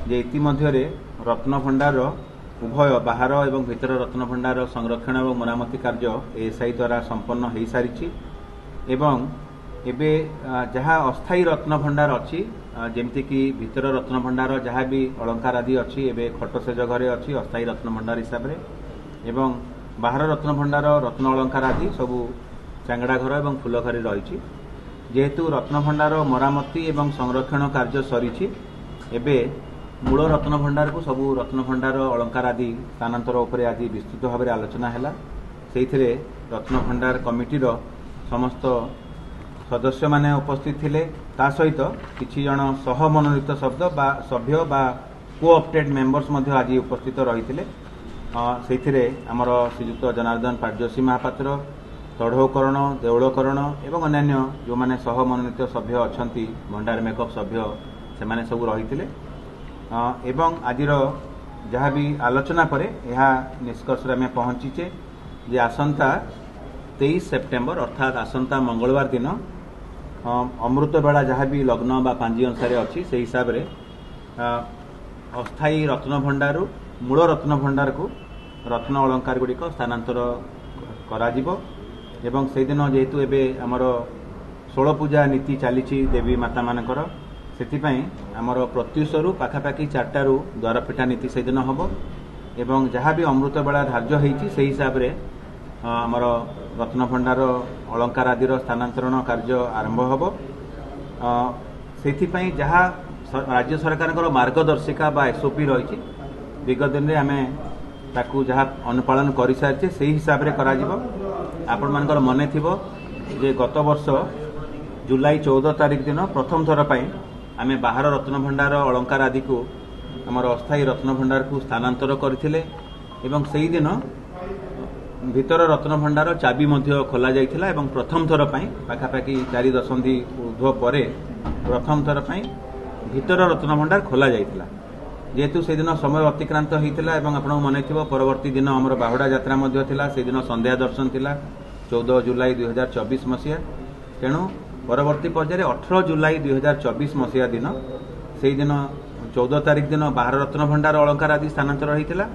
जे इतिमध्य रत्न भंडार उभय बाहर और भीतर रत्न भंडार संरक्षण और मरामती कार्य एएसआई द्वारा संपन्न हो सारी एवं एबे जहाँ अस्थायी रत्न भंडार अच्छी जमती कि भीतर रत्न भंडार जहाँ भी अलंकार आदि अच्छी एबे खटसेज घरे अच्छी अस्थायी रत्न भंडार हिसाब से एवं बाहर रत्न भंडार रत्न अलंकार आदि सबू चांगड़ा घर और फूल घरे रही जेहेतु रत्न भंडार मरामती एवं संरक्षण कार्य सरी एबे मूल रत्न भंडार को सबू रत्न भंडार अलंकार आदि स्थानांतर उपरे आदि विस्तृत भाव में आलोचना है से रत्न भंडार कमिटीर समस्त सदस्य माने उपस्थित थिले ता सहित किछि जण सह मनोनीत शब्द बा सभ्य बा कोऑप्टेड मेंबर्स मध्य आज उपस्थित रही से आमर श्रीजुक्त जनार्दन पाटजोशी महापात्र तढ़ौकरण देउलकरण एवं अन्य जो माने सह मनोनीत सभ्य अछंती भंडार मेकअप सभ्य से माने सब रही एवं आजिर जहाँ भी आलोचना पर यह निष्कर्ष आम पहुंचीचे जे आसंता 23 सेप्टेम्बर अर्थात आसंता मंगलवार दिन अमृत बेला जहाँ भी लग्न बा पांजी अनुसार अच्छी से हिसाब से अस्थायी रत्न भंडार मूल रत्न भंडार को रत्न अलंकार गुड़िक स्थानांतर कराजिबो एवं से दिन जेहेतु एबे आमर 16 पूजा नीति चली देवी माता मानकर से आमर प्रत्युषरु पाखापाखि 4टारू द्वारपिठा नीति से दिन हम एवं जहाँ भी अमृत बेला धार्य होती से हिसाब से आमर रत्न भंडार अलंकार आदि स्थानांतरण कार्य आरंभ हम से जहाँ राज्य सरकार मार्गदर्शिका बा एसओपी रही विगत दिन में आम ताकू जहाँ अनुपालन कर सारी से हिसाब से आपण मानकर मने थिबो जे गत वर्ष जुलाई 14 तारीख दिन प्रथम थर पर आम बाहर रत्न भंडार अलंकार आदि को आमर अस्थायी रत्न भंडार को स्थानांतर करथिले एवं सेही दिन भीतर रत्न भंडार चाबी मध्य खोला जाइथिला एवं प्रथम थर पर पाखापाखि 4 दशंधि ऊर्ध्व पर प्रथम थर पर भीतर रत्न भंडार खोला जाइथिला जेहेतु से दिन समय अतिक्रांत होता एवं आपको मन थी परवर्ती दिन आमर बाहुड़ा यात्रा मध्य थिला से दिन संध्या दर्शन थिला 14 जुलाई 2024 मसीहा तेणु परवर्ती पर्यायर 18 जुलाई 2024 मसीहा दिन से दिन 14 तारीख दिन बाहर रत्न भंडार अलंकार आदि स्थानांतर होता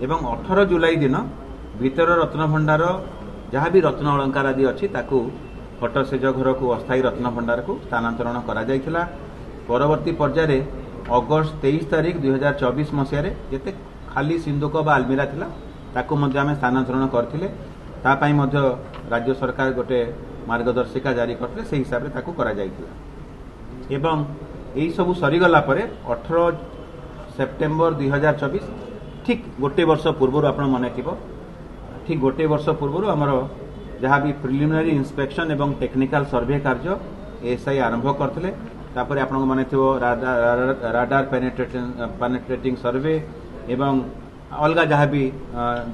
एवं 18 जुलाई दिन भीतर रत्न भंडार जहाँ भी रत्न अलंकार आदि अच्छी ताकू खटसेज घर को अस्थायी रत्न भंडार को स्थानांतरण करा जायथिला परवर्ती पर्यायर अगस्त 23 तारीख 2024 मसीह जेते खाली सिंधुक बा आलमीरा थिला ताकू मध्य आमे स्थानांतरण करथिले तापाई मध्य राज्य सरकार गोटे मार्गदर्शिका जारी करते से हिसाब से ताकू करा जाइथिला एवं एई सबु सरीगला परे 18 सेप्टेम्बर 2024 ठीक गोटे वर्ष पूर्व आपण मने थिबो ठीक गोटे वर्ष पूर्व आमर जहाँ भी प्रिलिमिनारी इंस्पेक्शन एवं टेक्निकल सर्वे कार्य एएसआई आरंभ करथिले तापर आपण माने थियो राडार पेनिट्रेटिंग सर्वे एवं अलगा जहाँ भी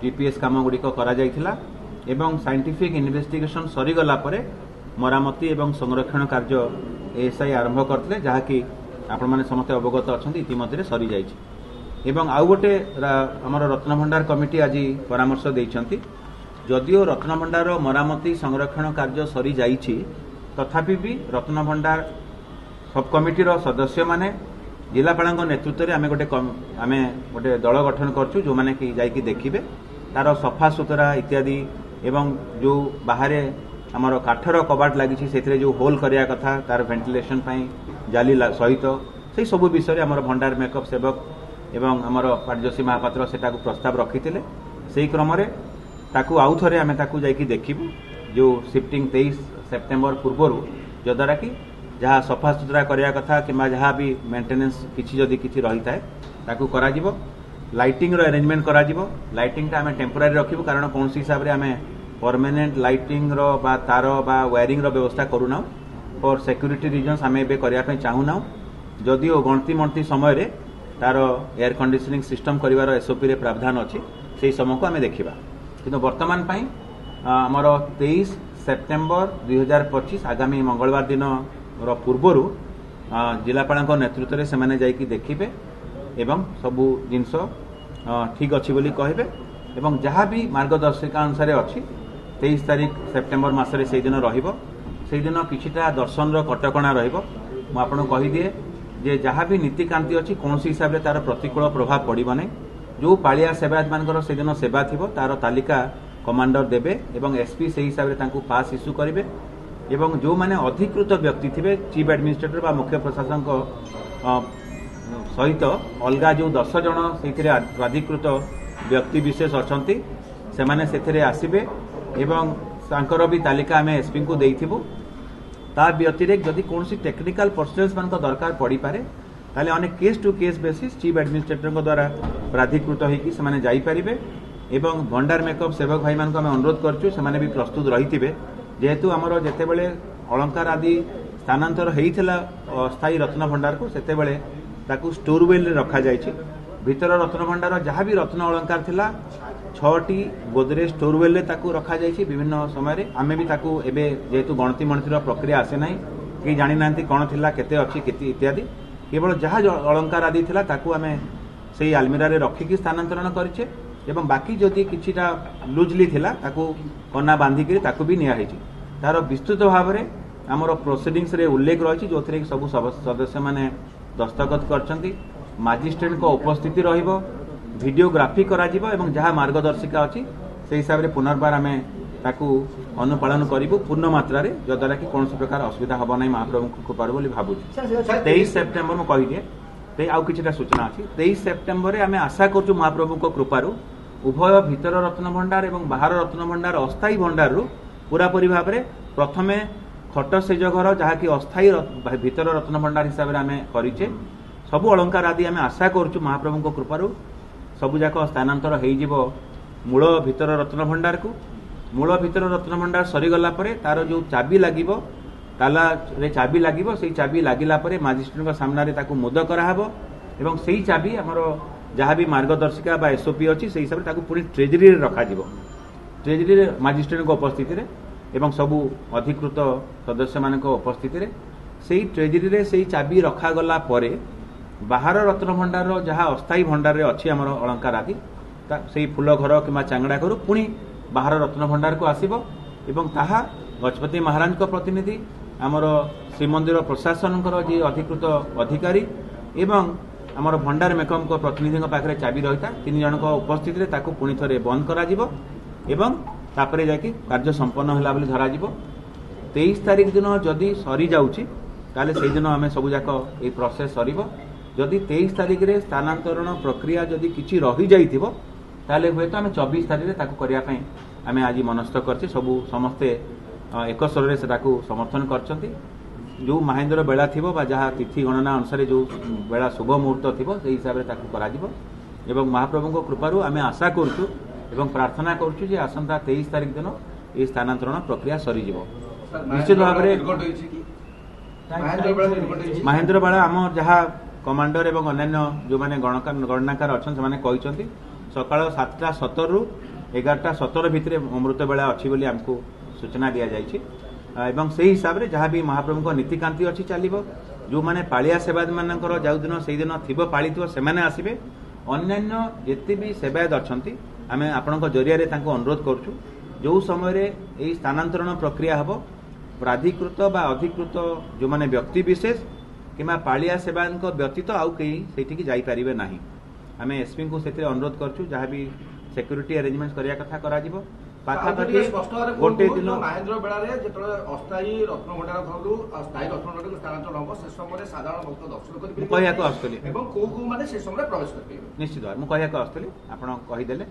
जीपीएस काम गुड़िक करा जाइथिला एवं साइंटिफिक इन्वेस्टिगेशन सरीगला परे मरामती एवं संरक्षण कार्य एएसआई आरंभ करथिले जहाँकि आपण माने समस्त अवगत अछंती इतिमध्य सरी जाइछि एवं आउ गोटे आमर रत्न भंडार कमिटी आज परामर्श देइछंती जदिओ रत्न भंडार मरामती संरक्षण कार्य सरी जाइछि तथापि भी रत्न भंडार सब कमिटीर सदस्य माने जिलापाल नेतृत्व में आम गोटे दल गठन करछु जो माने कि जाइकी देखिबे तार सफा सुतरा इत्यादि एवं जो बाहर आमर काठर कबाट लगी से जो होल करिया कथा तार वेंटिलेशन पाई जाली सहित से सब विषय आमर भंडार मेकअप सेवक एवं आमर पाटजोशी महापात्र सेटा को प्रस्ताव रखिथिले सेही क्रम रे ताकू आउ थरे आमे ताकू जाइकी देखिबु जो शिफ्टिंग 23 सेप्टेम्बर पूर्व जद्वारा कि जहाँ सफा सुतरा करिया कथा कि जहाँ भी मेंटेनेंस किछि जदि किछि रही थाए ताकू करा जिवो लाइटिंग रो अरेंजमेंट करा जिवो लाइटिंग टा आमे टेम्पररी रखिबु कारण कौन हिसाब रे आमे परमानेंट लाइटिंग रो बा तार बा वायरिंग रो व्यवस्था करूना फॉर सिक्योरिटी रीजन्स आमे बे करिया पे चाहूना जदिओ गणती मणती समय रे तार एयर कंडीशनिंग सिस्टम करिवार एसओपी रे प्रावधान अछि सेही समय को आमे देखिबा किंतु वर्तमान पई हमर 23 सेप्टेम्बर 2025 आगामी मंगलवार दिन पूर्वर जिलापाल नेतृत्व में से जाइकी देखिबे एवं सबू जिनस ठीक अच्छी बोली कहबे एवं जहाँ भी मार्गदर्शिका अनुसार अच्छी 23 तारीख सेप्टेम्बर मसरे से दिन रहिबो से दिन किछिटा दर्शन रो कटकणा रहिबो मु आपन कहि दिए जे जहाँ भी नीतिकांति अच्छी कौन हिसाब से तार प्रतिकूल प्रभाव पड़ो ना जो पालिया सेवायत मान से दिन सेवा थी तार तालिका कमांडर देवे एवं एसपी से हिसाब से पास इश्यू करेंगे एवं जो माने अधिकृत व्यक्ति थे चीफ एडमिनिस्ट्रेटर बा मुख्य प्रशासन सहित अलगा जो 10 जन से प्राधिकृत व्यक्ति विशेष अच्छा से आसबे एवं तांकर भी तालिका आम एसपी को देइथिबु ता व्यतिरिक्त जदि कौन टेक्निकल पर्सनल्स मान दरकार पड़ पारे ताले अनेक case to case basis chief administrator द्वारा प्राधिकृत होकर जापरें एवं भंडार मेकअप सेवक भाई मान आम अनुरोध करूँ से भी प्रस्तुत रही थे जेहेतु आमर जितेबले अलंकार आदि स्थानांतर होता अस्थायी रत्न भंडार को सेतेबले ताकू स्टोर वेल रखा जाइए भीतर रत्न भंडार जहाँ भी रत्न अलंकार थिला 6टी गोदरेज स्टोर वेल रखा जाइए विभिन्न समय आमे भी ताकू एबे जेहेतु गणति मणतिर प्रक्रिया आसे ना कि जानी ना कौन थिला केते अच्छी केते इत्यादि केवल जहाँ अलंकार आदि थिला ताकू आमे से आलमीरा रे रखिकी स्थानांतरण करिछे एवं बाकी जदि किछिटा लुजली थिला ताकू कना बांधिकी ताकू भी निया हेछि तार विस्तृत भाव में आमर प्रोसीडिंग्स रे उल्लेख रही जो सब सदस्य माने दस्तखत करछंती मजिस्ट्रेट को उपस्थिति रहिबो वीडियोग्राफी करा जिवो एवं जहाँ मार्गदर्शिका अच्छी से हिसाब से पुनर्बार आम ताकू अनुपालन करूँ पूर्ण मात्रा रे जद्वारा कि कौन प्रकार असुविधा हम ना महाप्रभु कृपार बोली भावुँ 23 सेप्टेम्बर मुझे कहीदिए आउ कि सूचना अच्छी 23 सेप्टेम्बर आम आशा करूँ महाप्रभु कृपार उभय भीतर रत्न भंडार और बाहर रत्न भंडार अस्थायी भंडार पूरापूरी भाव में प्रथमे खट सेज घर जहाँकि अस्थायी भीतर रत्न भंडार हिसाब से आम करें सबू अलंकार आदि आम आशा करूँ महाप्रभु कृपार सबुजाक स्थानांतर हो मूल भीतर रत्न भंडार को मूल भीतर रत्न भंडार सरीगला तार जो चाबी लगे ताला रे चाबी लगे से चाबी लगिला मजिस्ट्रेट सामने ताकू मुद कराहब एवं से चाबी आमर जहाँ भी मार्गदर्शिका बा एसओपी अच्छी से हिसाब से पुणी ट्रेजरी रखा ट्रेजरी मजिस्ट्रेट उपस्थिति रे एवं सबू अधिकृत सदस्य मान उपस्थिति से ट्रेजरी से चाबी रखागला बाहर रत्न भंडार जहाँ अस्थायी भंडार अच्छी आमर अलंकार आदि से फूल घर कि चांगड़ा घर पुणी बाहर रत्न भंडार को आसब एवं ताहा गजपति महाराज को प्रतिनिधि आमर श्रीमंदिर प्रशासन जी अधिकृत अधिकारी एवं आमर भंडार मेकम को प्रतिनिधि पाखे चाबी रही था 3 जन उपस्थित पुणी थे बंद कर जाकि कार्य संपन्न होला बोली धरा 23 तारीख दिन जदि सरी जाउची ताले से दिन आम सबुजाक ये प्रोसेस सर जदि 23 तारीख रे स्थानांतरण प्रक्रिया जदि किछि रही जाइथिबो ताले हुए तो आम 24 तारीख रे ताकू करिया पई आमे आज मनस्थ करछि सबु समस्ते एक स्वरे से ताकू समर्थन करछंती जो महेंद्र बेला थिबो बा जहाँ तिथि गणना अनुसार जो बेला शुभ मुहूर्त थिबो से हिसाब रे ताकू करा जिवो एवं महाप्रभु कृपारु आमे आशा करछु एवं प्रार्थना करछु जे आसंता 23 तारीख दिन ये स्थानांतरण प्रक्रिया सरी जिवो निश्चित भाव में महेंद्र बेला आम जहाँ कमांडर एवं अन्य जो माने गणनाकार अच्छा से सकाल 7:17 रु 11:17 भितर अमृत बेला अच्छी बोली आमको सूचना दि जाइए से हिसाब से जहाँ भी महाप्रभु नीतिकांति अच्छी चलो जो माने पालिया सेवायत मानकर जो दिन से दिन थी पाली से आसबे अन्य जिते भी सेवायत अच्छा आम आपण जरिया अनुरोध करुँ जो समय स्थानांतरण प्रक्रिया हम प्राधिकृत बा अधिकृत जो माने व्यक्ति विशेष किमा पालिया सेवायत व्यतीत आउ कहीं से जापारे ना आम एसपी को से अनुरोध करूँ जहाँ भी सिक्यूरीटी अरेंजमेंट करिया कथा करा जिवो पाखापाखि गोटे दिन महेंद्र बेला अस्थायी रत्न भंडार धरू स्थायी रत्न भंडार को स्थानांतरण हम से समय साधारण भक्त दर्शन कर निश्चित भाव मुझे आसली आपदेले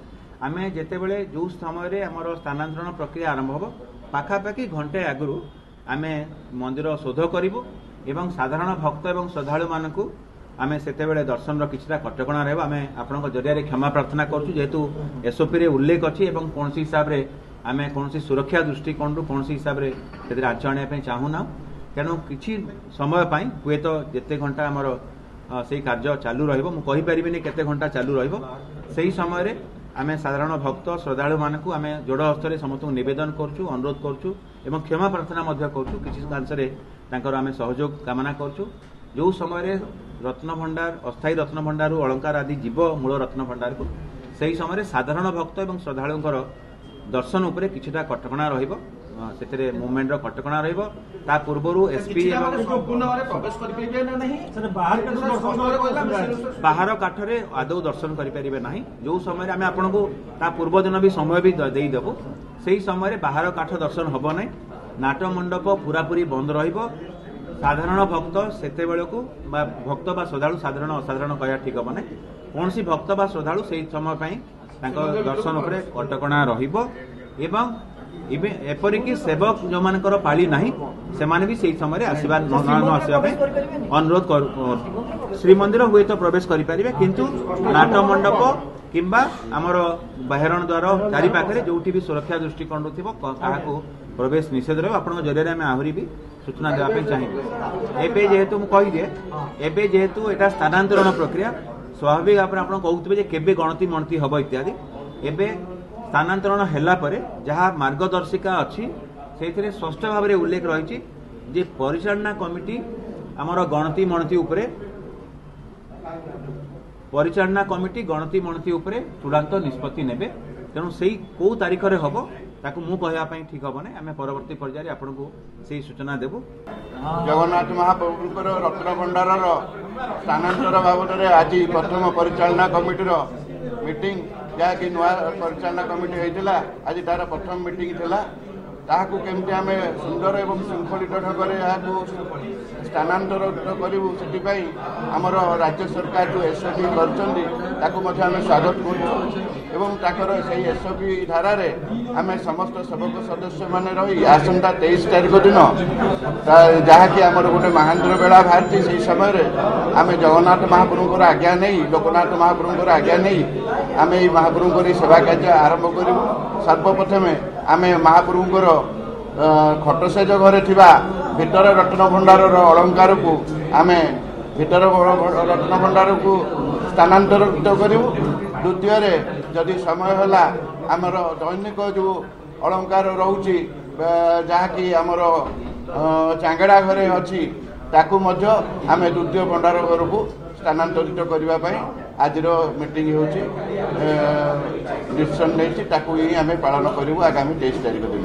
आम जितेबले जो समय आमर स्थानांतरण प्रक्रिया आरंभ हम पाखापाखि घंटे आगु आम मंदिर शोध करूँ एवं साधारण भक्त एवं श्रद्धालु मानू आम से दर्शन किसी कटकणा रहा आम आपण जरिया क्षमा प्रार्थना करूँ जेहेतु एसओपी रे उल्लेख अच्छी कौन हिसाब से आम कौन सुरक्षा दृष्टिकोण कौन हिसाब से आंच आने चाहूना तेणु किसी समय हुए तो जिते घंटा आमर से कार्य चालू रहीपरि केते घंटा चालू रही समय आम साधारण भक्त श्रद्धालु मानू आम जोड़ हस्त समस्त नवेदन करूँ अनुरोध करूँ एवं क्षमा प्रार्थना करूँ किसी अंश आम सहयोग कामना करूँ जो समय रत्न भंडार अस्थायी रत्न भंडार अलंकार आदि जीव मूल रत्न भंडार को सही समय साधारण भक्त और श्रद्धालुंकर दर्शन उपरे किछिटा कटकणा रहिबो ସେଥିରେ ମୁଭମେଣ୍ଟର କଟକଣା ରହିବ। ତା ପୂର୍ବରୁ ଏସପି ବାହାର କାଠରେ ଆଦୌ ଦର୍ଶନ କରିପାରିବେ ନାହିଁ। ଯେଉଁ ସମୟରେ ଆମେ ଆପଣଙ୍କୁ ତା ପୂର୍ବ ଦିନ ବି ସମୟ ବି ଦେଇଦେବୁ, ସେହି ସମୟରେ ବାହାର କାଠ ଦର୍ଶନ ହେବ ନାହିଁ। ନାଟ ମଣ୍ଡପ ପୁରାପୁରି ବନ୍ଦ ରହିବ। ସାଧାରଣ ଭକ୍ତ ସେତେବେଳକୁ ବା ଭକ୍ତ ବା ଶ୍ରଦ୍ଧାଳୁ, ସାଧାରଣ ଅସାଧାରଣ କହିବା ଠିକ୍ ହେବ ନାହିଁ, କୌଣସି ଭକ୍ତ ବା ଶ୍ରଦ୍ଧାଳୁ ସେହି ସମୟ ପାଇଁ ତାଙ୍କ ଦର୍ଶନ ଉପରେ କଟକଣା ରହିବ। ଏବଂ ଏପରିକି ସେବକ ଯେଉଁମାନଙ୍କର ପାଳି ନାହିଁ ସେମାନେ ବି ସେହି ସମୟରେ ଆସିବା ନ ଆସିବା ପାଇଁ ଅନୁରୋଧ କରୁ। ଶ୍ରୀମନ୍ଦିର ହୁଏତ ପ୍ରବେଶ କରିପାରିବେ, କିନ୍ତୁ ନାଟ ମଣ୍ଡପ କିମ୍ବା ଆମର ବାହାରଣ ଦ୍ୱାର ଚାରି ପାଖରେ ଯୋଉଠି ବି ସୁରକ୍ଷା ଦୃଷ୍ଟିକୋଣରୁ ଥିବ କାହାକୁ ପ୍ରବେଶ ନିଷେଧ ରହିବ। ଆପଣଙ୍କ ଜରିଆରେ ଆମେ ଆହୁରି ବି ସୂଚନା ଦେବା ପାଇଁ ଚାହିଁବୁ। ଏବେ ଯେହେତୁ ମୁଁ କହିଦିଏ, ଏବେ ଯେହେତୁ ଏଇଟା ସ୍ଥାନାନ୍ତରଣ ପ୍ରକ୍ରିୟା, ସ୍ୱାଭାବିକ ଭାବରେ ଆପଣ କହୁଥିବେ ଯେ କେବେ ଗଣତି ମଣତି ହେବ ଇତ୍ୟାଦି। ଏବେ ସ୍ଥାନାନ୍ତରଣ ହେଲା ପରେ ଯାହା ମାର୍ଗଦର୍ଶିକା ଅଛି ସେଇଥିରେ ସ୍ପଷ୍ଟ ଭାବରେ ଉଲ୍ଲେଖ ରହିଛି ଯେ ପରିଚାଳନା କମିଟି ଆମର ଗଣତି ମଣତି ଉପରେ ଚୂଡ଼ାନ୍ତ ନିଷ୍ପତ୍ତି ନେବେ। ତେଣୁ ସେଇ କୋଉ ତାରିଖରେ ହେବ ତାକୁ ମୁଁ କହିବା ପାଇଁ ଠିକ୍ ହେବ ନାହିଁ। ଆମେ ପରବର୍ତ୍ତୀ ପର୍ଯ୍ୟାୟରେ ଆପଣଙ୍କୁ ସେଇ ସୂଚନା ଦେବୁ। ଜଗନ୍ନାଥ ମହାପ୍ରଭୁଙ୍କର ରତ୍ନଭଣ୍ଡାରର ସ୍ଥାନାନ୍ତର ବାବଦରେ ଆଜି ପ୍ରଥମ ପରିଚାଳନା କମିଟିର ମିଟିଂ, ଯାହାକି ନୂଆ ପରିଚାଳନା କମିଟି ହୋଇଥିଲା, ଆଜି ତାର ପ୍ରଥମ ମିଟିଂ ଥିଲା। ତାହାକୁ କେମିତି ଆମେ ସୁନ୍ଦର ଏବଂ ଶୃଙ୍ଖଳିତ ଢଙ୍ଗରେ ଏହାକୁ ସ୍ଥାନାନ୍ତରିତ କରିବୁ, ସେଥିପାଇଁ ଆମର ରାଜ୍ୟ ସରକାର ଯେଉଁ ଏସ୍ଓପି କରିଛନ୍ତି ତାକୁ ମଧ୍ୟ ଆମେ ସ୍ୱାଗତ କରୁଛୁ। ଏବଂ ତାଙ୍କର ସେହି ଏସ୍ଓପି ଧାରାରେ ଆମେ ସମସ୍ତ ସେବକ ସଦସ୍ୟମାନେ ରହି ଆସନ୍ତା 23 ତାରିଖ ଦିନ ଯାହାକି ଆମର ଗୋଟେ ମହାନ୍ଦ୍ର ବେଳା ବାହାରିଛି, ସେହି ସମୟରେ ଆମେ ଜଗନ୍ନାଥ ମହାପ୍ରଭୁଙ୍କର ଆଜ୍ଞା ନେଇ, ଲୋକନାଥ ମହାପ୍ରଭୁଙ୍କର ଆଜ୍ଞା ନେଇ ଆମେ ଏହି ମହାପ୍ରଭୁଙ୍କର ଏହି ସେବା କାର୍ଯ୍ୟ ଆରମ୍ଭ କରିବୁ। ସର୍ବପ୍ରଥମେ ଆମେ ମହାପ୍ରଭୁଙ୍କର ଖଟଶେଜ ଘରେ ଥିବା ଭିତର ରତ୍ନଭଣ୍ଡାରର ଅଳଙ୍କାରକୁ ଆମେ ରତ୍ନଭଣ୍ଡାରକୁ ସ୍ଥାନାନ୍ତରିତ କରିବୁ। ଦ୍ୱିତୀୟରେ ଯଦି ସମୟ ହେଲା ଆମର ଦୈନିକ ଯେଉଁ ଅଳଙ୍କାର ରହୁଛି, ଯାହାକି ଆମର ଚାଙ୍ଗେଡ଼ା ଘରେ ଅଛି, ତାକୁ ମଧ୍ୟ ଆମେ ଦ୍ୱିତୀୟ ଭଣ୍ଡାର ଘରକୁ ସ୍ଥାନାନ୍ତରିତ କରିବା ପାଇଁ ଆଜିର ମିଟିଂ ହେଉଛି ଡିସିସନ୍ ନେଇଛି। ତାକୁ ହିଁ ଆମେ ପାଳନ କରିବୁ ଆଗାମୀ 23 ତାରିଖ ଦିନ।